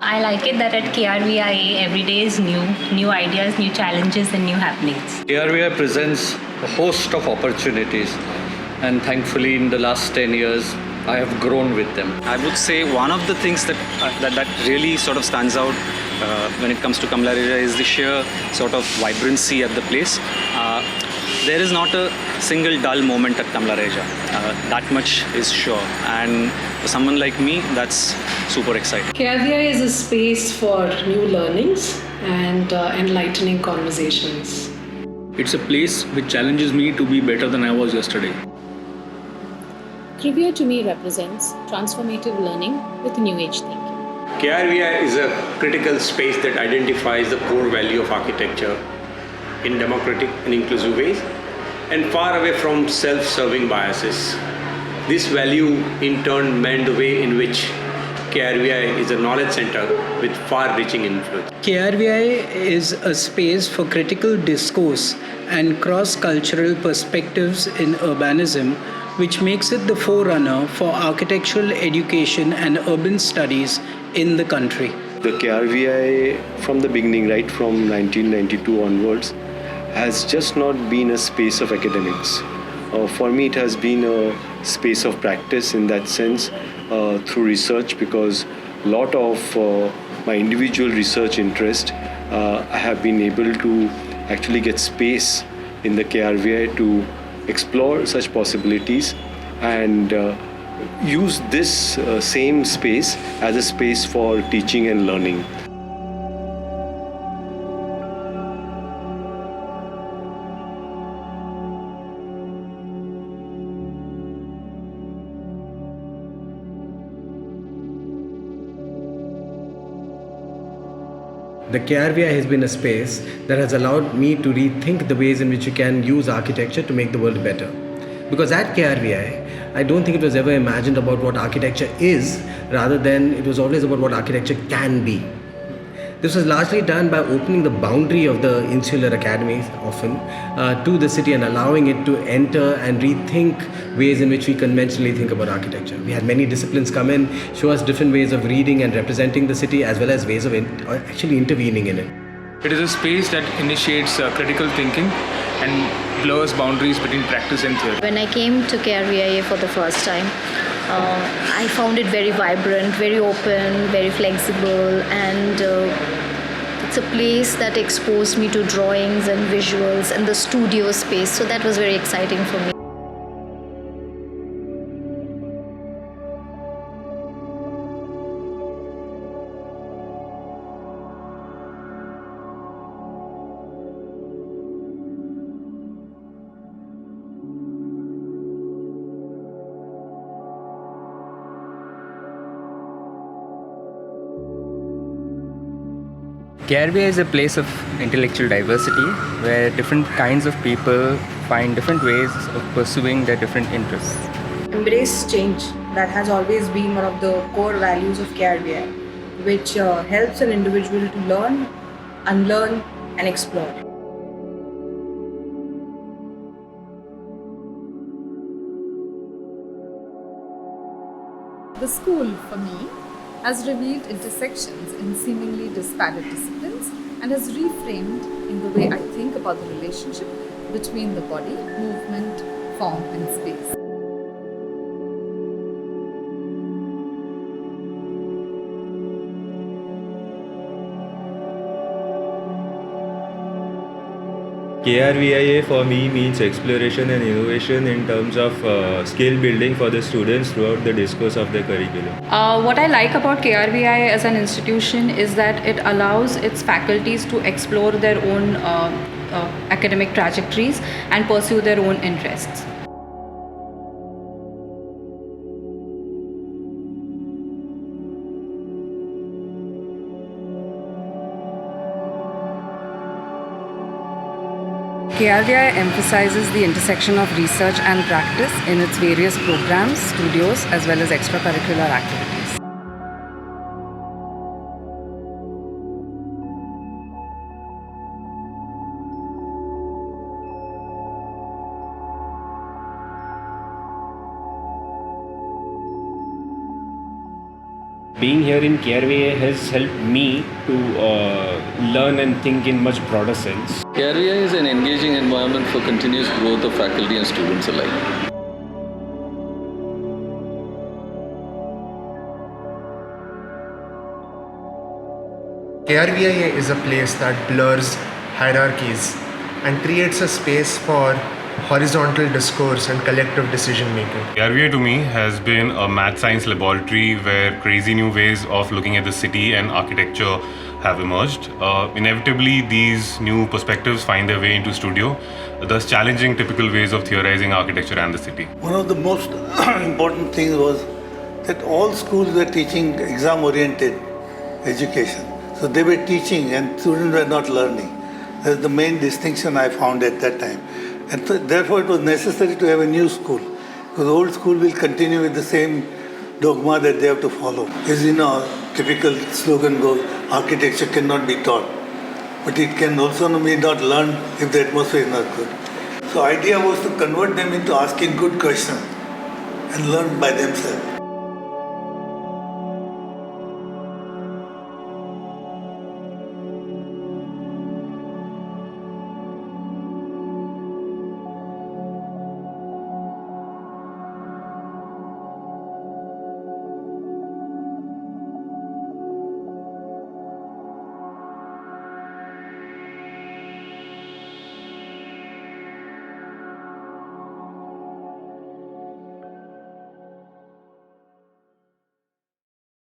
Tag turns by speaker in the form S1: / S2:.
S1: I like it that at KRVIA every day is new ideas, new challenges, and new happenings.
S2: KRVIA presents a host of opportunities, and thankfully, in the last 10 years, I have grown with them.
S3: I would say one of the things that really sort of stands out when it comes to KRVIA is the sheer sort of vibrancy at the place. There is not a single dull moment at KRVIA. That much is sure. And for someone like me, that's super exciting.
S4: KRVIA is a space for new learnings and enlightening conversations.
S5: It's a place which challenges me to be better than I was yesterday.
S6: KRVIA to me represents transformative learning with new age thinking.
S7: KRVIA is a critical space that identifies the core value of architecture in democratic and inclusive ways and far away from self-serving biases. This value in turn meant the way in which KRVIA is a knowledge center with far-reaching influence.
S8: KRVI is a space for critical discourse and cross-cultural perspectives in urbanism, which makes it the forerunner for architectural education and urban studies in the country.
S9: The KRVI from the beginning, right from 1992 onwards, has just not been a space of academics. For me, it has been a space of practice in that sense through research, because a lot of my individual research interest, I have been able to actually get space in the KRVI to explore such possibilities and use this same space as a space for teaching and learning.
S10: The KRVI has been a space that has allowed me to rethink the ways in which you can use architecture to make the world better. Because at KRVI, I don't think it was ever imagined about what architecture is, rather than it was always about what architecture can be. This was largely done by opening the boundary of the insular academy, often, to the city and allowing it to enter and rethink ways in which we conventionally think about architecture. We had many disciplines come in, show us different ways of reading and representing the city, as well as ways of actually intervening in it.
S5: It is a space that initiates critical thinking and blurs boundaries between practice and theory.
S1: When I came to KRVIA for the first time, I found it very vibrant, very open, very flexible, and it's a place that exposed me to drawings and visuals and the studio space, so that was very exciting for me.
S11: KRVIA is a place of intellectual diversity where different kinds of people find different ways of pursuing their different interests.
S12: Embrace change. That has always been one of the core values of KRVIA, which helps an individual to learn, unlearn, and explore.
S13: The school, for me, has revealed intersections in seemingly disparate disciplines and has reframed in the way I think about the relationship between the body, movement, form and space.
S14: KRVIA for me means exploration and innovation in terms of skill building for the students throughout the discourse of their curriculum.
S15: What I like about KRVIA as an institution is that it allows its faculties to explore their own academic trajectories and pursue their own interests. KRVIA emphasizes the intersection of research and practice in its various programs, studios, as well as extracurricular activities.
S16: Being here in KRVIA has helped me to learn and think in much broader sense.
S17: KRVIA is an engaging environment for continuous growth of faculty and students alike.
S18: KRVIA is a place that blurs hierarchies and creates a space for horizontal discourse and collective decision making.
S19: KRVIA to me has been a math science laboratory where crazy new ways of looking at the city and architecture have emerged. Inevitably, these new perspectives find their way into studio, thus challenging typical ways of theorizing architecture and the city.
S20: One of the most important things was that all schools were teaching exam-oriented education. So they were teaching and students were not learning. That's the main distinction I found at that time. And therefore it was necessary to have a new school, because the old school will continue with the same dogma that they have to follow. As you know, typical slogan goes, architecture cannot be taught, but it can also be not learned if the atmosphere is not good. So idea was to convert them into asking good questions and learn by themselves.